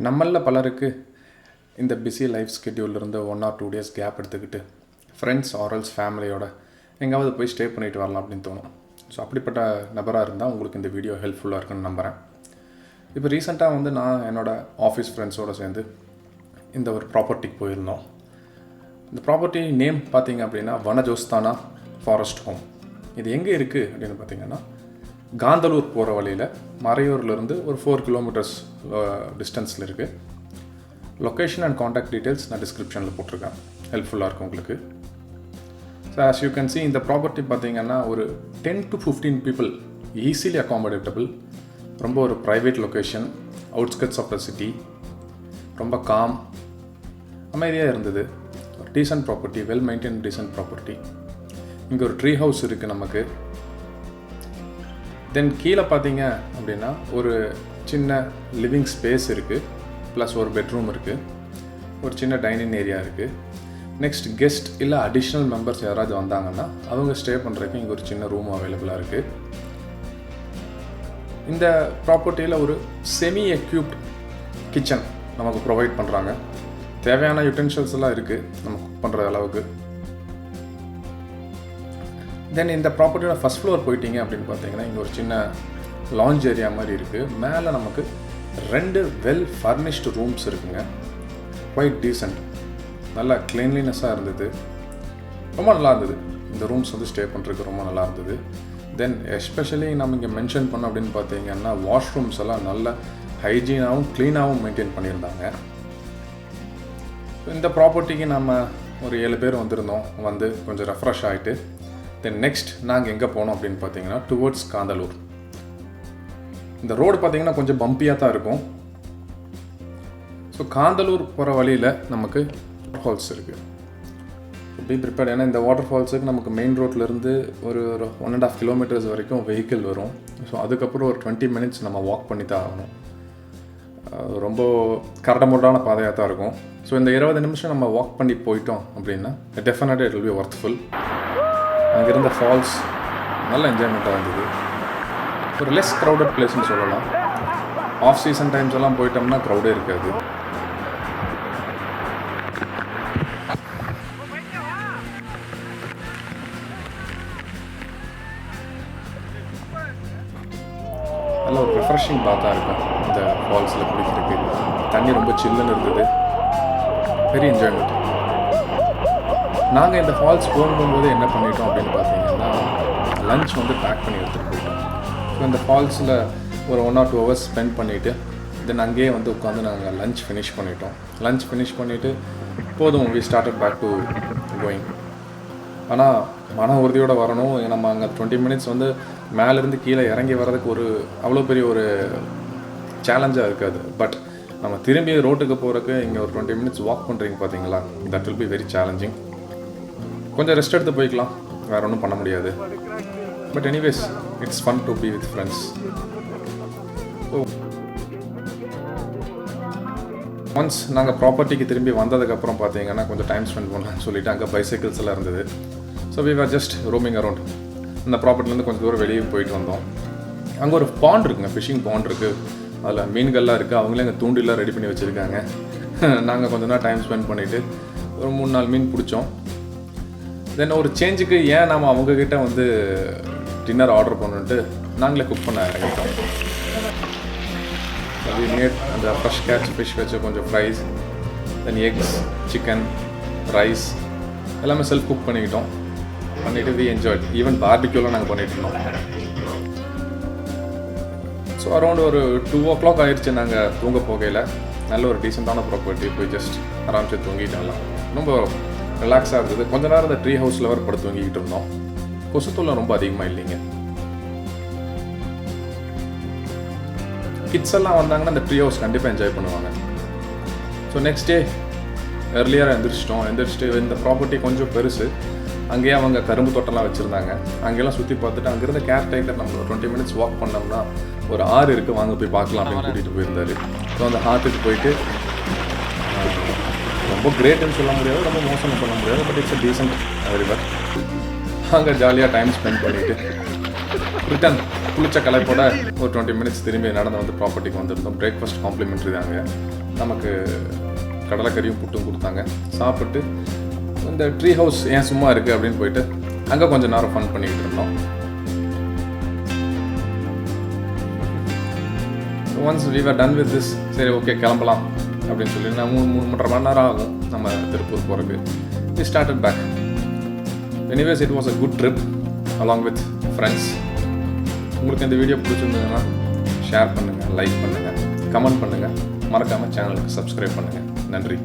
நம்மளில் பலருக்கு இந்த பிஸி லைஃப் ஸ்கெட்யூல்லேருந்து 1 or 2 days கேப் எடுத்துக்கிட்டு ஃப்ரெண்ட்ஸ் ஆரல்ஸ் ஃபேமிலியோட எங்காவது போய் ஸ்டே பண்ணிட்டு வரலாம் அப்படின்னு தோணும். ஸோ அப்படிப்பட்ட நபராக இருந்தால் உங்களுக்கு இந்த வீடியோ ஹெல்ப்ஃபுல்லாக இருக்குன்னு நம்புகிறேன். இப்போ ரீசெண்டாக நான் என்னோடய ஆஃபீஸ் ஃப்ரெண்ட்ஸோடு சேர்ந்து இந்த ஒரு ப்ராப்பர்ட்டிக்கு போயிருந்தோம். இந்த ப்ராப்பர்ட்டி நேம் பார்த்திங்க அப்படின்னா வனஜோஸ்தானா ஃபாரஸ்ட் ஹோம். இது எங்கே இருக்குது அப்படின்னு பார்த்திங்கன்னா காந்தலூர் போகிற வழியில் மறையூர்லேருந்து ஒரு 4 kilometers டிஸ்டன்ஸில் இருக்குது. லொக்கேஷன் அண்ட் காண்டாக்ட் டீட்டெயில்ஸ் நான் டிஸ்கிரிப்ஷனில் போட்டிருக்கேன், ஹெல்ப்ஃபுல்லாக இருக்கும் உங்களுக்கு. So as you can see இந்த ப்ராப்பர்ட்டி பார்த்திங்கன்னா ஒரு 10 to 15 people ஈஸிலி அகாமடேட்டபிள். ரொம்ப ஒரு private location, outskirts of the city, ரொம்ப காம், அமைதியாக இருந்தது. ஒரு decent property, well maintain decent property. இங்கே ஒரு ட்ரீ ஹவுஸ் இருக்குது நமக்கு. தென் கீழே பார்த்தீங்க அப்படின்னா ஒரு சின்ன லிவிங் ஸ்பேஸ் இருக்குது, ப்ளஸ் ஒரு பெட்ரூம் இருக்குது, ஒரு சின்ன டைனிங் ஏரியா இருக்குது. நெக்ஸ்ட் கெஸ்ட் இல்லை அடிஷ்னல் மெம்பர்ஸ் யாராவது வந்தாங்கன்னா அவங்க ஸ்டே பண்ணுறதுக்கு இங்கே ஒரு சின்ன ரூம் அவைலபிளாக இருக்குது. இந்த ப்ராப்பர்ட்டியில் ஒரு செமி எக்யூப்ட் கிச்சன் நமக்கு ப்ரொவைட் பண்ணுறாங்க. தேவையான யுட்டென்ஷியல்ஸ் எல்லாம் இருக்குது நம்ம குக் பண்ணுற அளவுக்கு. தென் இந்த ப்ராப்பர்ட்டியோட ஃபஸ்ட் ஃப்ளோர் போயிட்டீங்க அப்படின்னு பார்த்தீங்கன்னா இங்கே ஒரு சின்ன லான்ச் ஏரியா மாதிரி இருக்குது. மேலே நமக்கு 2 வெல் ஃபர்னிஷ்டு ரூம்ஸ் இருக்குங்க. குவைட் டீசெண்ட், நல்லா க்ளீன்லினஸ்ஸாக இருந்தது, ரொம்ப நல்லா இருந்தது. இந்த ரூம்ஸ் ஸ்டே பண்ணுறதுக்கு ரொம்ப நல்லா இருந்தது. தென் எஸ்பெஷலி நம்ம இங்கே மென்ஷன் பண்ணோம் அப்படின்னு பார்த்தீங்கன்னா வாஷ்ரூம்ஸ் எல்லாம் நல்ல ஹைஜீனாகவும் க்ளீனாகவும் மெயின்டைன் பண்ணியிருந்தாங்க. இந்த ப்ராப்பர்ட்டிக்கு நம்ம ஒரு 7 பேர் வந்திருந்தோம். கொஞ்சம் ரெஃப்ரெஷ் ஆகிட்டு தென் நெக்ஸ்ட் நாங்கள் எங்கே போனோம் அப்படின்னு பார்த்தீங்கன்னா டுவர்ட்ஸ் காந்தலூர். இந்த ரோடு பார்த்தீங்கன்னா கொஞ்சம் பம்பியாக தான் இருக்கும். ஸோ காந்தலூர் போகிற வழியில் நமக்கு வாட்டர் ஃபால்ஸ் இருக்குது. Be prepared. ஏன்னா இந்த வாட்டர் ஃபால்ஸுக்கு நமக்கு மெயின் ரோட்லேருந்து ஒரு 1.5 kilometers வரைக்கும் வெஹிக்கிள் வரும். ஸோ அதுக்கப்புறம் ஒரு 20 minutes நம்ம வாக் பண்ணி தான் ஆகணும். ரொம்ப கரடமுரடான பாதையாக தான் இருக்கும். ஸோ இந்த 20 நிமிஷம் நம்ம வாக் பண்ணி போயிட்டோம் அப்படின்னா டெஃபினட்டாக இட் வில் பி ஒர்த்ஃபுல். அங்கே இருந்த ஃபால்ஸ் நல்ல என்ஜாய்மெண்ட்டாக இருந்தது. ஒரு லெஸ் க்ரௌடட் பிளேஸ்னு சொல்லலாம். ஆஃப் சீசன் டைம்ஸ் எல்லாம் போயிட்டோம்னா க்ரௌடே இருக்காது. நல்ல ஒரு ரெஃப்ரெஷிங் பாத்தாக இருக்கும் இந்த ஃபால்ஸில் குளிக்கிறதுக்கு. தண்ணி ரொம்ப சில்லுன்னு இருந்தது. Very enjoyment. நாங்கள் இந்த ஃபால்ஸ் போகும்போது என்ன பண்ணிட்டோம் அப்படின்னு பார்த்தீங்கன்னா லன்ச் பேக் பண்ணி எடுத்துகிட்டு போயிட்டோம். ஸோ இந்த ஃபால்ஸில் ஒரு 1 or 2 hours ஸ்பெண்ட் பண்ணிவிட்டு தென் அங்கேயே உட்காந்து நாங்கள் லன்ச் ஃபினிஷ் பண்ணிட்டோம். லன்ச் ஃபினிஷ் பண்ணிவிட்டு போதும் we started back to going. ஆனால் மன உறுதியோடு வரணும். நம்ம அங்கே 20 minutes மேலேருந்து கீழே இறங்கி வர்றதுக்கு அவ்வளோ பெரிய ஒரு சேலஞ்சாக இருக்காது. பட் நம்ம திரும்பி ரோட்டுக்கு போகிறதுக்கு இங்கே ஒரு 20 minutes வாக் பண்ணுறீங்க பார்த்தீங்களா, that will be very challenging. கொஞ்சம் ரெஸ்ட் எடுத்து போய்க்கலாம், வேறு ஒன்றும் பண்ண முடியாது. But anyways it's fun to be with friends. So once நாங்கள் ப்ராப்பர்ட்டிக்கு திரும்பி வந்ததுக்கப்புறம் பார்த்தீங்கன்னா கொஞ்சம் டைம் ஸ்பெண்ட் பண்ணலான்னு சொல்லிவிட்டு அங்கே பைசைக்கிள்ஸ் எல்லாம் இருந்தது. So we are just roaming around. அந்த ப்ராப்பர்ட்டிலேருந்து கொஞ்சம் தூரம் வெளியே போயிட்டு வந்தோம். அங்கே ஒரு பாண்ட் இருக்குங்க, ஃபிஷிங் பாண்ட் இருக்குது. அதில் மீன்கள்லாம் இருக்குது. அவங்களே அங்கே தூண்டிலாம் ரெடி பண்ணி வச்சுருக்காங்க. நாங்கள் கொஞ்சம் நேரம் டைம் ஸ்பெண்ட் பண்ணிவிட்டு ஒரு 3-4 மீன் பிடிச்சோம். தென் ஒரு சேஞ்சுக்கு ஏன் நாம் அவங்கக்கிட்ட டின்னர் ஆர்டர் பண்ணிட்டு நாங்களே குக் பண்ண இறங்கிட்டோம். வி மேட் அந்த ஃப்ரெஷ் கேட்ச் ஃபிஷ் வச்சு கொஞ்சம் ஃப்ரைஸ், தென் எக்ஸ், சிக்கன், ரைஸ் எல்லாமே செல்ஃப் குக் பண்ணிக்கிட்டோம். பண்ணிவிட்டு வி என்ஜாய்ட். ஈவன் பார்பிக்யூலாம் நாங்கள் பண்ணிட்டு இருந்தோம். ஸோ அரௌண்ட் ஒரு 2 o'clock ஆயிடுச்சு நாங்கள் தூங்க போகையில். நல்ல ஒரு டீசெண்டான ப்ராப்பர்ட்டி, போய் ஜஸ்ட் ஆராமிச்சு தூங்கிட்டோம்லாம். ரொம்ப ரிலாக்ஸாக இருந்தது. கொஞ்ச நேரம் இந்த ட்ரீ ஹவுஸில் வர படுத்து தூங்கிக்கிட்டு இருந்தோம். கொசுத்தூள்லாம் ரொம்ப அதிகமாக இல்லைங்க. கிட்ஸ் எல்லாம் வந்தாங்கன்னா இந்த ட்ரீ ஹவுஸ் கண்டிப்பாக என்ஜாய் பண்ணுவாங்க. ஸோ நெக்ஸ்ட் டே எர்லியராக எந்திரிச்சிட்டு இந்த ப்ராப்பர்ட்டி கொஞ்சம் பெருசு. அங்கேயே அவங்க கரும்பு தோட்டம்லாம் வச்சுருந்தாங்க. அங்கெல்லாம் சுற்றி பார்த்துட்டு அங்கேருந்து கேர் டேக்கர் நம்ம 20 minutes வாக் பண்ணோம்னா ஒரு ஆறு இருக்குது, வாங்க போய் பார்க்கலாம் அப்படின்னு கூட்டிகிட்டு போயிருந்தாரு. ஸோ அந்த ஆற்றுக்கு போயிட்டு ரொம்ப கிரேட்டுன்னு சொல்ல முடியாது, ரொம்ப மோசம்னு சொல்ல முடியாது, பட் இட்ஸ் டீசென்ட் ரிவர். அங்கே ஜாலியாக டைம் ஸ்பெண்ட் பண்ணிவிட்டு ரிட்டன் குளிச்ச கலைப்போட ஒரு 20 minutes திரும்பி நடந்து ப்ராப்பர்ட்டிக்கு வந்திருந்தோம். பிரேக்ஃபாஸ்ட் காம்ப்ளிமெண்ட்ரி தாங்க. நமக்கு கடலைக்கறியும் புட்டும் கொடுத்தாங்க. சாப்பிட்டு இந்த ட்ரீ ஹவுஸ் ஏன் சும்மா இருக்குது அப்படின்னு போயிட்டு அங்கே கொஞ்சம் நேரம் ஃபன் பண்ணிக்கிட்டு இருந்தோம். Once we were done with this, சரி ஓகே கிளம்பலாம் அப்படின்னு சொல்லி நான் 3-3.5 மணி நேரம் ஆகும் நம்ம திருப்பூர் போகிறதுக்கு. We started back. Anyways it was a good trip along with friends. உங்களுக்கு இந்த வீடியோ பிடிச்சிருந்ததுன்னா ஷேர் பண்ணுங்கள், லைக் பண்ணுங்கள், கமெண்ட் பண்ணுங்கள், மறக்காமல் சேனலுக்கு சப்ஸ்கிரைப் பண்ணுங்கள். நன்றி.